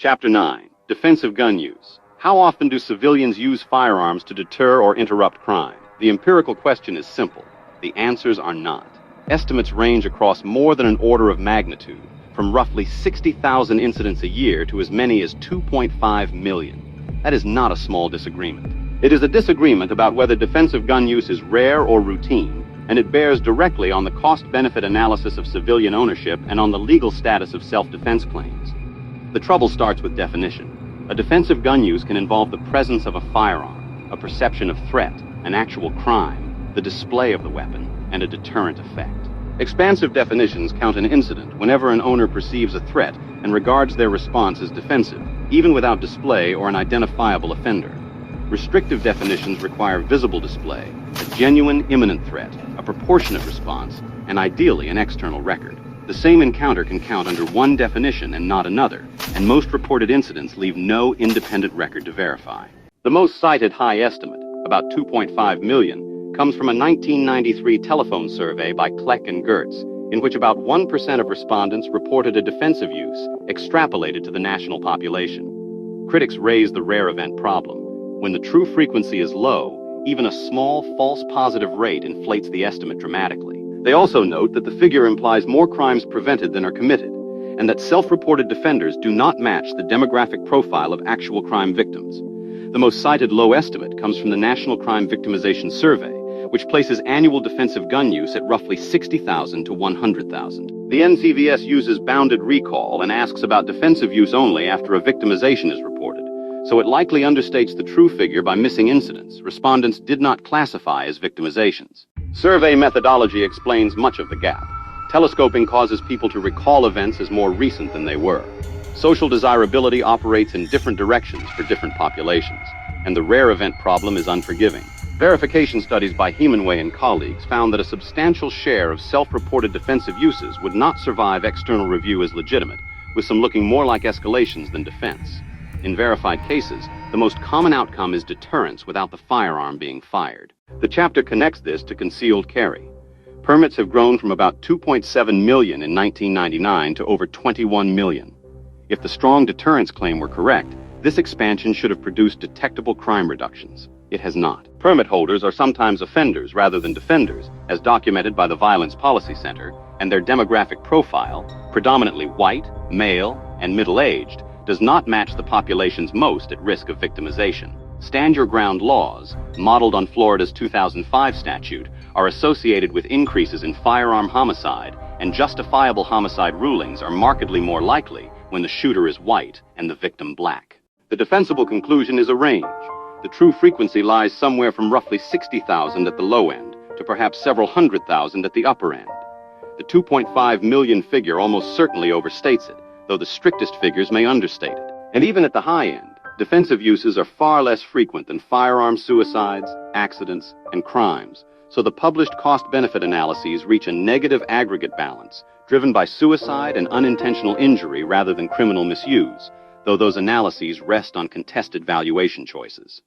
Chapter 9. Defensive gun use. How often do civilians use firearms to deter or interrupt crime? The empirical question is simple. The answers are not. Estimates range across more than an order of magnitude, from roughly 60,000 incidents a year to as many as 2.5 million. That is not a small disagreement. It is a disagreement about whether defensive gun use is rare or routine, and it bears directly on the cost-benefit analysis of civilian ownership and on the legal status of self-defense claims. The trouble starts with definition. A defensive gun use can involve the presence of a firearm, a perception of threat, an actual crime, the display of the weapon, and a deterrent effect. Expansive definitions count an incident whenever an owner perceives a threat and regards their response as defensive, even without display or an identifiable offender. Restrictive definitions require visible display, a genuine imminent threat, a proportionate response, and ideally an external record. The same encounter can count under one definition and not another, and most reported incidents leave no independent record to verify. The most cited high estimate, about 2.5 million, comes from a 1993 telephone survey by Kleck and Gertz, in which about 1% of respondents reported a defensive use extrapolated to the national population. Critics raise the rare event problem. When the true frequency is low, even a small false positive rate inflates the estimate dramatically. They also note that the figure implies more crimes prevented than are committed, and that self-reported defenders do not match the demographic profile of actual crime victims. The most cited low estimate comes from the National Crime Victimization Survey, which places annual defensive gun use at roughly 60,000 to 100,000. The NCVS uses bounded recall and asks about defensive use only after a victimization is reported, so it likely understates the true figure by missing incidents respondents did not classify as victimizations. Survey methodology explains much of the gap. Telescoping causes people to recall events as more recent than they were. Social desirability operates in different directions for different populations, and the rare event problem is unforgiving. Verification studies by Hemenway and colleagues found that a substantial share of self-reported defensive uses would not survive external review as legitimate, with some looking more like escalations than defense. In verified cases, the most common outcome is deterrence without the firearm being fired. The chapter connects this to concealed carry. Permits have grown from about 2.7 million in 1999 to over 21 million. If the strong deterrence claim were correct, this expansion should have produced detectable crime reductions. It has not. Permit holders are sometimes offenders rather than defenders, as documented by the Violence Policy Center, and their demographic profile, predominantly white, male, and middle-aged, does not match the populations most at risk of victimization. Stand your ground laws, modeled on Florida's 2005 statute, are associated with increases in firearm homicide, and justifiable homicide rulings are markedly more likely when the shooter is white and the victim black. The defensible conclusion is a range. The true frequency lies somewhere from roughly 60,000 at the low end to perhaps several hundred thousand at the upper end. The 2.5 million figure almost certainly overstates it, though the strictest figures may understate it. And even at the high end, defensive uses are far less frequent than firearm suicides, accidents, and crimes, so the published cost-benefit analyses reach a negative aggregate balance, driven by suicide and unintentional injury rather than criminal misuse, though those analyses rest on contested valuation choices.